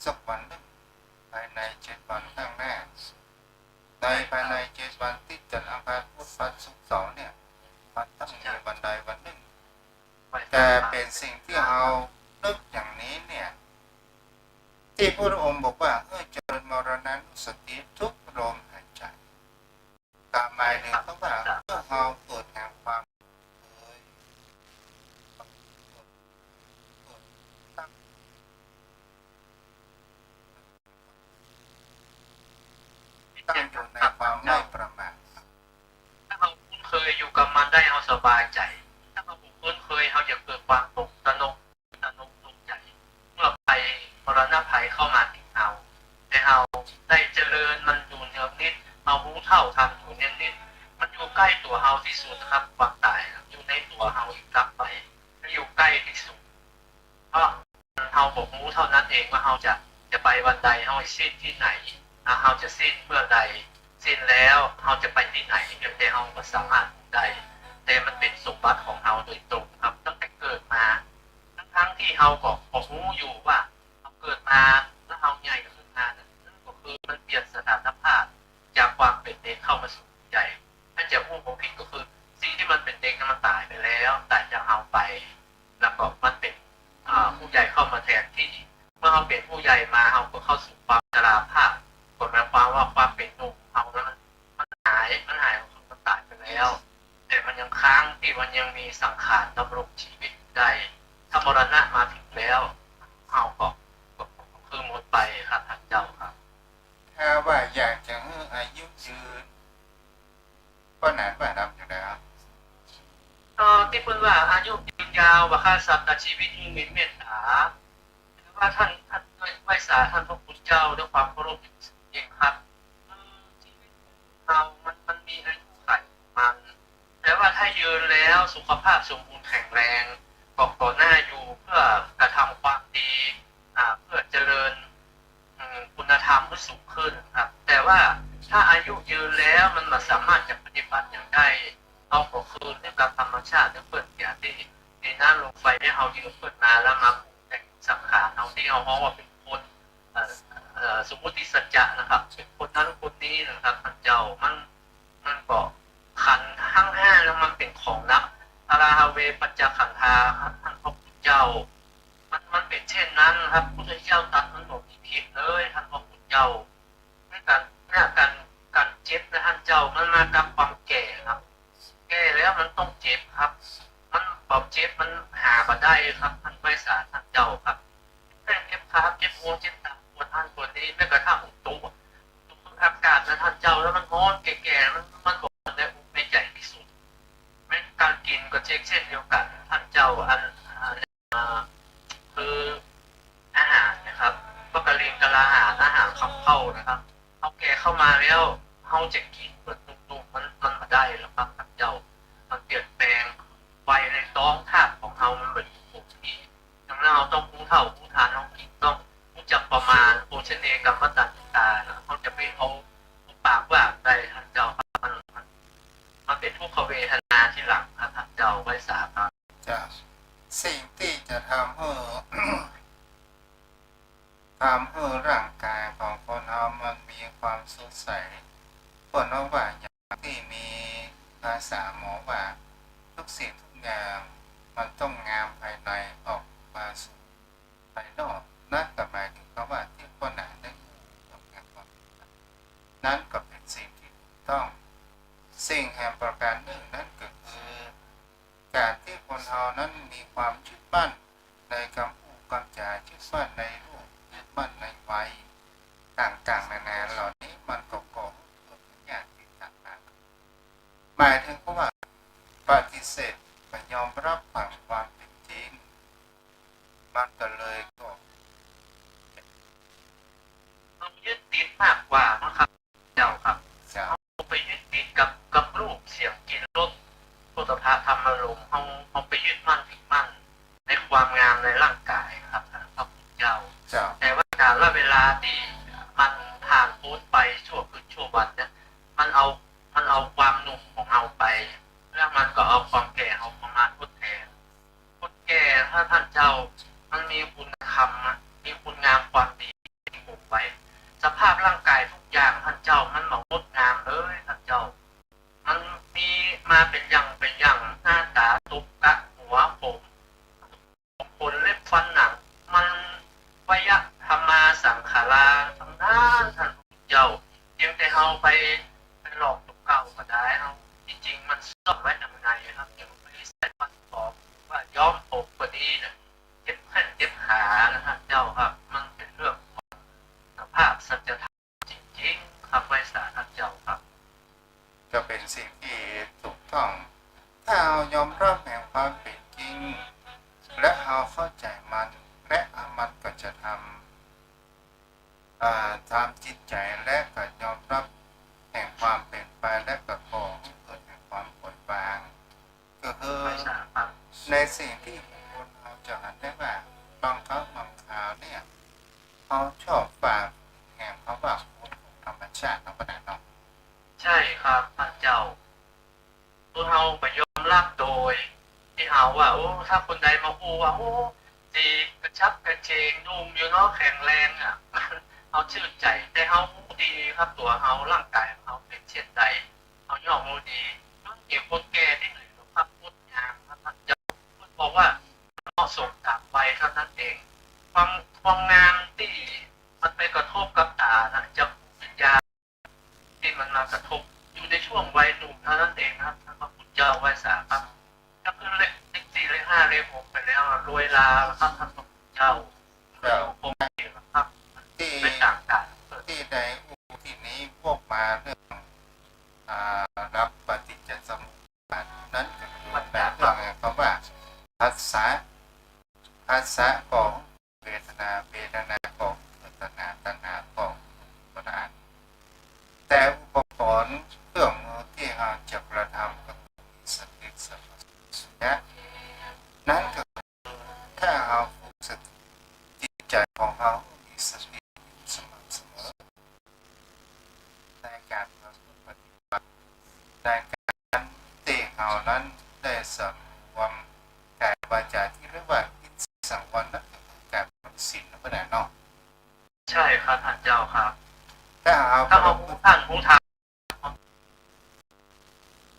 สักวันหนึ่งภายใน7 วันข้างหน้าในภายใน7 วันที่จะอังคารพุธพฤหัสศุกร์เสาร์เนี่ยมันต้องมีวันใดวันหนึ่งแต่เป็นสิ่งที่เรานึกอย่างนี้เนี่ยที่พระองค์บอกว่าเจริญมรณานุสติทุกลมหายใจตามหมายถึงเขาว่าเราเกิดแห่งความเคยตั้งอยู่ในความไม่ประมาท ถ้าเราคุ้นเคยอยู่กับมันได้เราสบายใจถ้าเราคุ้นเคยเราจะเกิดความตระหนกตกใจเมื่อภัยมรณะภัยเข้ามาถึงเราแต่เราได้เจริญมันอยู่เนืองนิดเรารู้เท่าทันอยู่เนืองนิดมันอยู่ใกล้ตัวเราที่สุดครับความตายอยู่ในตัวเราอีกกลับไปอยู่ใกล้ที่สุดเพราะเราบอกรู้เท่านั้นเองว่าเราจะไปวันใดเราสิ้นที่ไหนเราจะสิ้นเมื่อใดสิ้นแล้วเราจะไปที่ไหนเดี๋ยวเราก็สามารถได้แต่มันเป็นสมบัติของเราโดยตรงครับตั้งแต่เกิดมาทั้งที่เราก็รู้อยู่ว่าเราเกิดมาแล้วเราใหญ่ขึ้นมานั่นก็คือมันเปลี่ยนสถานภาพจากความเป็นเด็กเข้ามาสู่ใหญ่ถ้าจะพูดผิดก็คือสิ่งที่มันเป็นเด็กนั้นมันตายไปแล้วแต่จากเราไปแล้วก็มันเป็นผู้ใหญ่เข้ามาแทนที่เมื่อเราเป็นผู้ใหญ่มาเราก็เข้าสู่ความชราภาพกฎหมายความว่าความเป็นหนุ่มเรานั้นมันหายมันตายไปแล้วแต่มันยังค้างที่มันยังมีสังขารดำรงชีวิตได้ถ้ามรณะมาถึงแล้วเราก็คือหมดไปครับท่านเจ้าครับ ถ้าว่าอยากจะให้อายุยืนก็นานกว่านับอยู่แล้ว ที่พูดว่าอายุยืนยาวว่าค่าสัตว์แต่ชีวิตยิ่งมีเมตตาว่าท่านไหว้สาท่านพระพุทธเจ้าด้วยความเคารพเองครับชีวิตเรามันมีอายุขัยมันแต่ว่าถ้ายืนแล้วสุขภาพสมบูรณ์แข็งแรงก็น่าอยู่เพื่อกระทำความดีเพื่อเจริญคุณธรรมที่สูงขึ้นครับแต่ว่าถ้าอายุยืนแล้วมันไม่สามารถจะปฏิบัติอย่างได้ต้องก็คือเรื่องกับธรรมชาติเปิดอย่างที่ในน้ำลงไฟได้เอายืนเปิดมาแล้วมาแต่งสังขารเอาที่เอาว่าเป็นคนสมมุติสัจจะนะครับเป็นคนนั้นคนนี้นะครับท่านเจ้ามันก็ขันทั้ง5แล้วมันเป็นของนักอาราฮาเวปัจจขันธาครับท่านพระพุทธเจ้ามันเป็นเช่นนั้นครับพุทธเจ้าตัดมันหมดผิดเลยท่านพระพุทธเจ้าการเจ็บนะท่านเจ้ามันมากับความแก่ครับแก่แล้วมันต้องเจ็บครับมันความเจ็บมันหามาได้ครับท่านไพศาลท่านเจ้าครับแค่เจ็บขาเจ็บหัวเจ็บตาปวดท่านปวดนี้แม้กระทั่งตัวอากาศนะท่านเจ้าแล้วมันร้อนแก่ๆมันบอกได้ไม่ใหญ่ที่สุดแม้การกินก็เช่นเดียวกันท่านเจ้าคืออาหารนะครับก็กระลิงกระลาอาหารขับเข้านะครับเอาแก่เข้ามาแล้วเขาจะกินเปิดตุ้มๆมันมาได้แล้วครับท่านเจ้ามันเปลี่ยนแปลงไฟในท้องธาตุของเขามันเป็นปกติดังนั้นเราต้องรู้เท่ารู้ทันต้องกินต้องรู้จักประมาณโภชเนกัมมตัญญาเขาจะไปเอาปากว่าได้ท่านเจ้ามันเป็นทุกขเวทนาที่หลังครับท่านเจ้าไว้สาครับจะสิ่งที่จะทำให้ ร่างกายของคนเรามันมีความสดใสคนเราว่าอย่างที่มีภาษาหมอว่าทุกสิ่งทุกอย่างมันต้องงามภายในออกมาสู่ภายนอกนั่นก็หมายถึงว่าที่คนไหนได้ทำงานความนั้นก็เป็นสิ่งที่ถูกต้องสิ่งแห่งประการหนึ่งนั่นก็คือการที่คนเรานั้นมีความยึดมั่นในคำพูดคำจายึดมั่นในรูปยึดมั่นในวัยต่างๆนานาเหล่านี้มันก็ก่อเกิดอย่าง เสร็จก็ยอมรับความเป็นจริงมันก็เลยก็ ต้องยึดติดมากกว่านะครับเจ้าครับ จะ ไปยึดติดกับรูปเสียงกลิ่นรสโผฏฐัพพธรรมารมณ์เขาไปยึดมั่นผิดมั่นในความงามในร่างกายครับท่านพระพุทธเจ้า จะ แต่ว่าการละเวลาที่มันผ่านพ้นไปชั่วคืนชั่ววันเนี่ยมันเอาความหนุ่มของเราไปแล้วมันก็เอาความแก่เอาประมาณทดแทนคนแก่ถ้าท่านเจ้ามันมีคุณธรรมมีคุณงามความดีที่ปลูกไว้สภาพร่างกายทุกอย่างท่านเจ้ามันงดงามเลยท่านเจ้ามันมีมาเป็นอย่างหน้าตาตุกกะหัวผมขนเล็บฟันหนังมันวยธรรมาสังขาราทั้งนั้นท่านเจ้ายังแต่เราไปหลอกตุกเก่าก็ได้เราจริงๆมันซ่อนไว้ทำไงครับอย่างไม่ได้ใส่ฟันปลอมว่าย้อมผมก็ดีนะเจ็บแข้งเจ็บขานะท่านเจ้าครับมันเป็นเรื่องของสภาพสัจธรรมจริงๆครับไว้สาท่านเจ้าครับ ก็เป็นสิ่งที่ถูกต้องถ้าเรายอมรับแห่งความเป็นจริงและเราเข้าใจมันและมันก็จะทำจิตใจและก็ยอมรับแห่งความเป็นไปและก็ขอให้เกิดแห่งความปล่อยวางก็คือในสิ่งที่คนเราจะหันได้ว่าบางครั้งบางคราวเนี่ยเขาชอบฝ่าแห่งเขาว่าคุณของธรรมชาติเราก็ได้เนาะ ใช่ครับท่านเจ้าตัวเราไปยอมรับโดยที่เอาว่าโอ้ถ้าคนใดมาพูดว่าโอ้ดีกระชับกระเจงนุ่มอยู่เนาะแข็งแรงอ่ะเอาชื่นใจแต่เขาดีครับตัวเขาร่างกายเขาเป็นเช่นใดเขาย่อมรู้ดีเกี่ยวกับแก่ที่ไหนครับพูดงามครับท่านเจ้าบอกว่าเหมาะสมตามวัยเท่านั้นเองความงามที่มันไปกระทบกับตาท่านเจ้าวิญญาณที่มันมากระทบอยู่ในช่วงวัยหนุ่มเท่านั้นเองครับท่านพระพุทธเจ้าวัยสาครับก็คือเลขสี่เลขห้าเลขหกไปแล้วรวยลาครับท่านพระพุทธเจ้าคงไม่ครับ ที่ เป็นต่างกัน ที่ในที่นี้พวกมาเรื่องรับปฏิจจสมุปบาทนั้นก็คือแบบเรื่องคำว่าภาษาของเวทนาของตัณหาของอุปาทแต่อุปกรณ์เครื่องมือที่เราจะกระทำก็คือสติสัมปชัญญะนั้นก็คือถ้าเราฝึกสติจิตใจของเรามีสติสม่ำเสมอในการประพฤติปฏิบัติในการที่เรานั้นได้สำรวมกายวาจาที่เรียกว่าอินทรีย์สังวรนั้นก็คือการบริสิทธิ์นั่นเองเนาะ ใช่ครับท่านเจ้าครับ ถ้าเอา ถ้าเอาท่านผู้ทาน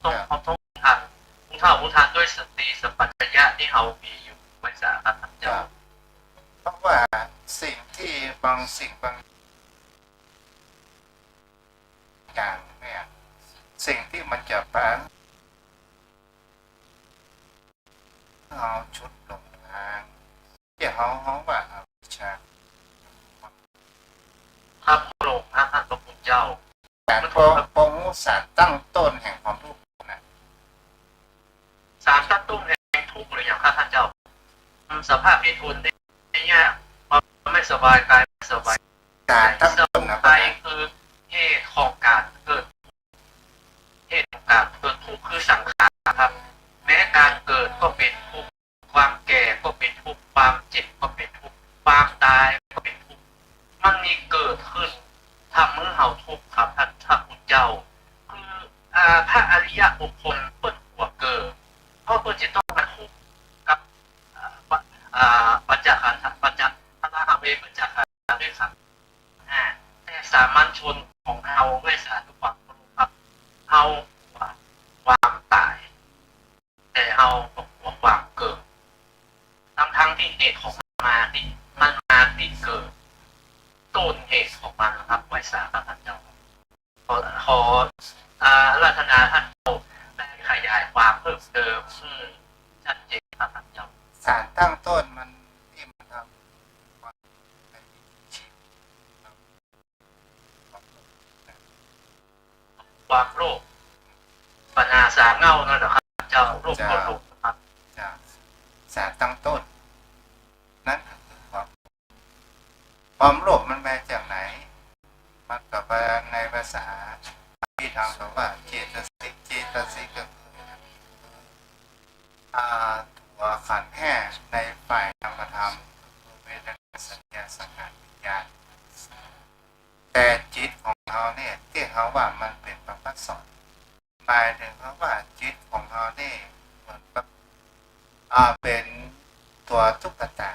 ต้องทานผู้ทานด้วยสติสัมปชัญญะที่เขามีอยู่ไว้สาครับท่านเจ้า เพราะว่าสิ่งที่บางอย่างเนี่ยสิ่งที่มันจะแปลงเอาชุดลงทางที่เขาว่าอวิชชา ครับพระองค์ท่านพระพุทธเจ้า การพงสารตั้งต้นแห่งความทุกข์นะ สารตั้งต้นแห่งทุกข์หรืออย่างครับท่านเจ้าสภาพที่ทุนได้เนี่ยความไม่สบายกายไม่สบาย การตั้งต้นนะค ใจ รับ คือเหตุของการเกิดทุกข์คือสังขารครับ แม้การเกิดก็เป็นทุกข์ความแก่ก็เป็นทุกข์ความเจ็บก็เป็นทุกข์ความตายก็เป็นทุกข์มันมีเกิดขึ้นทำให้เราทุกข์ครับท่านพระพุทธเจ้าคือพระอริยบุคคลเปิ้นหัวเกิดเพราะเปิ้นจะต้องมาทุกข์กับปัจจัยพระราเวปัจจัยด้วยครับแต่สามัญชนของเราด้วยสาธุความครับเอาความตายแต่เอาความเกิดทั้งที่เหตุของมันมาที่เกิดต้นเหตุของมันนะครับไว้สาพระท่านเจ้าขอรัตนาท่านได้ขยายความเพิ่มเติมชัดเจนพระท่านเจ้า สารตั้งต้นมันที่มันทำความเป็นชีวิต ความโลภปัญหาสามเงานั่นแหละครับเจ้า จ้าโลภก็โลภนะครับ จากสารตั้งต้นนั่นก็คือความโลภมันมาจากไหนมันก็มาในภาษาที่ทางคำว่าเจตสิกเจตสิกก็คือตัวขันธ์ห้าในฝ่ายนามธรรมคือเวทนาสัญญาสังขารวิญญาณแต่จิตของเราเนี่ยที่เขาว่ามันเป็นประภัสสรหมายถึงเขาว่าจิตของเราเนี่ยเหมือนกับเป็นตัวตุ๊กตา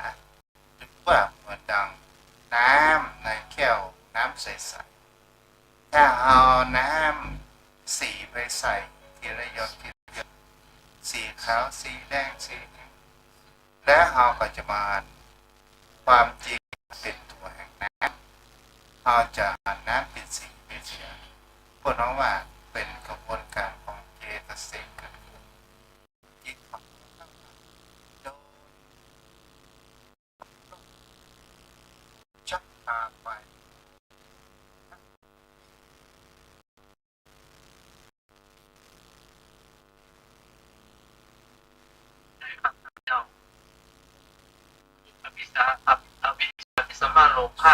หรือว่าเหมือนดังน้ำในแก้วน้ำใสๆถ้าเอาน้ำสีไปใส่ทีละหยดทีละหยดสีขาวสีแดงสีแล้วเราก็จะมาความจริงเป็นตัวแห่งน้ำเราจะอ่านน้ำเป็นสีเป็นเสียพวกน้องว่าเป็นกระบวนการของเจตสิกเกิดขึ้นจิตของเราโดนจับตาไปเจ้าอภิสาอภิสมาโลภะ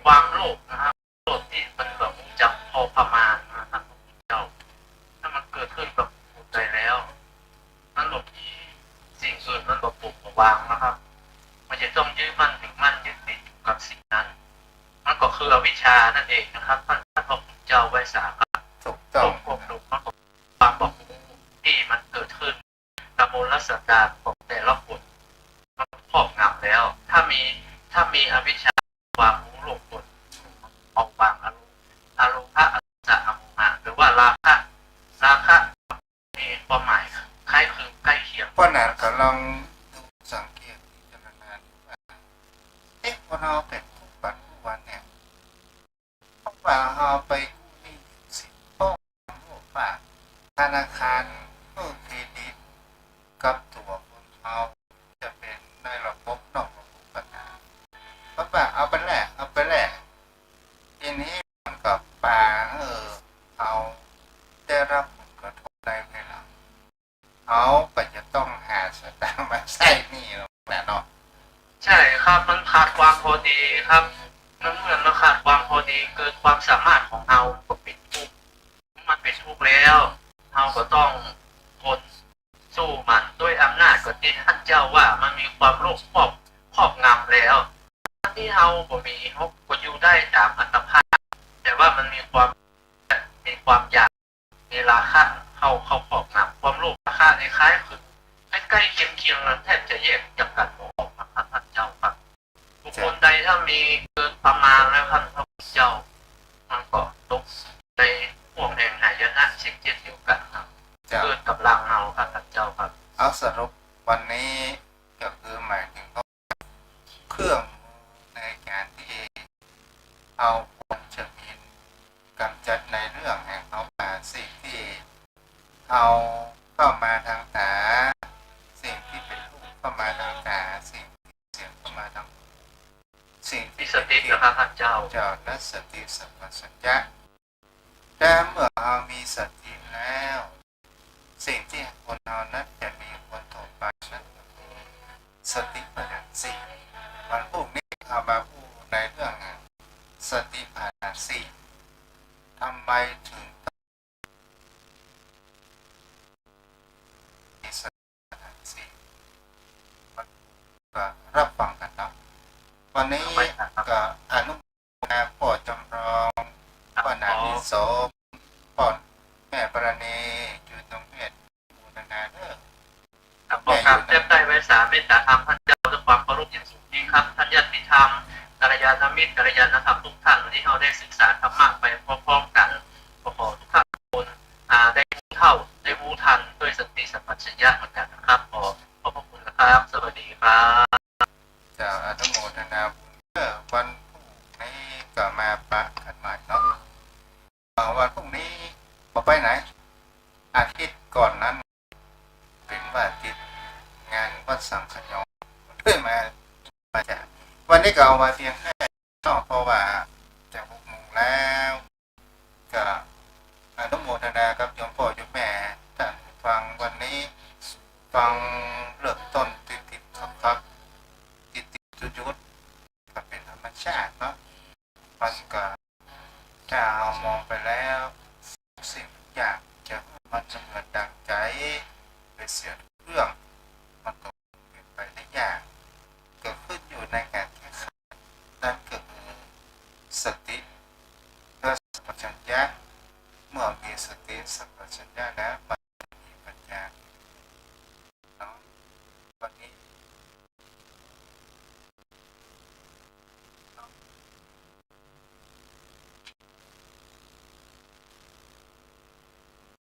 ความโลภนะครับโลภที่มันแบบจับพอประมาณนะครับเจ้าถ้ามันเกิดขึ้นกับใจแล้วมันหลบสิ่งอื่นมันแบบปลุกวางนะครับมันจะต้องยึดมั่นถึงมั่นยึดติดกับสิ่งนั้นมันก็คืออวิชชานั่นเองนะครับท่านพระพุทธเจ้าไว้สาครับ ถูกต้อง ควบคุมมันก็ความบอกที่มันเกิดขึ้นกระมวลสันดานของแต่ละคนมันครอบงำแล้วถ้ามีอวิชชาความรู้โลภกดออกบางอารมณ์พระอจะอโมหะหรือว่าราคะมีความหมายคล้ายคลึงใกล้เคียง เพราะนั้นก็ลองดูสังเกตพิจารณาดูว่าพอเราเป็นผู้ปัจจุบันเนี่ยเพราะว่าเราไปกู้หนี้สินพวกว่าธนาคารเครดิตกับตัวคนเราจะเป็นในระบบนอกระบบกันนะเพราะว่าเอาไปแลกทีนี้มันกับป่าเอาได้รับผลกระทบในเวลาเขาก็จะต้องหาสตางค์มาใช้หนี้เราแน่นอน ใช่ครับมันขาดความพอดีครับมันเหมือนมันขาดความพอดีเกินความสามารถของเราก็เป็นทุกข์มันเป็นทุกข์แล้วเราก็ต้องทนสู้มันด้วยอำนาจกที่ท่านเจ้าว่ามันมีความโลภครอบงำแล้วที่เราก็มีเขาก็อยู่ได้ตามอัตภาพแต่ว่ามันมีความอยากมีราคะเข้าครอบงำความโลภราคะในคล้ายคือใกล้เคียงนั้นแทบจะแยกจากกันออกนะครับท่านเจ้าครับบุคคลใดถ้ามีเกินประมาณแล้วท่านพระพุทธเจ้ามันก็ตกในห่วงแห่งหายนะเช่นเดียวกันครับเกิดกับลังเราครับท่านเจ้าครับเอาสรุปวันนี้ก็คือหมายถึงเครื่องในการที่เอาคนจะมีกำจัดในเรื่องแห่งเขามาสิ่งที่เอาเข้ามาทางตาสิ่งที่เป็นรูปเข้ามาทางตาสิ่งที่เสียงเข้ามาทางสิ่งที่สตินะครับท่านเจ้าและสติสัมปชัญญะแต่เมื่อเรามีสติแล้วสิ่งที่คนเรานั้นจะมีคนต่อไปนั้นสติปัญญาสี่วันพรุ่งนี้เรามาพูดในเรื่องสติปัญญาสี่ทำไมถึงมีสติปัญญาสี่ก็รับฟังกันเนาะวันนี้ก็อนุโมทนาพ่อจำลองพ่อนามิโสพ่อแม่ปราณีอยู่ตรงเวทบูรณาเด้อ บอกครับเจ้าใต้ไว้สาเมตตาธรรมท่านเจ้าด้วยความเคารพอย่างสูงยิ่งครับท่านญาติธรรมกัลยาณมิตรกัลยาณธรรมทุกท่านที่เราได้ศึกษาธรรมะไปพร้อมๆกันขอทุกท่านได้เข้าได้รู้ทันด้วยสติสัมปชัญญะเหมือนกันนะครับขอบพระคุณนะครับสวัสดีครับจะอนุโมทนาบุญวันพรุ่งนี้ก็มาปะกันใหม่เนาะวันพรุ่งนี้ไปไหนอาทิตย์ก่อนนั้นเป็นว่าติดงานวัดสังขยงเพื่อมาจากวันนี้ก็เอามาเพียงแค่นอกเพราะว่าจะ6 โมงแล้วก็อนุโมทนากับโยมพ่อโยมแม่ท่านฟังวันนี้ ฟังเริ่มต้นติดครับติดจุดๆก็เป็นธรรมชาติเนาะมันก็ถ้าเอามองไปแล้วสิ่งทุกอย่างจะมันจะเหมือนดังใจเป็นเสียง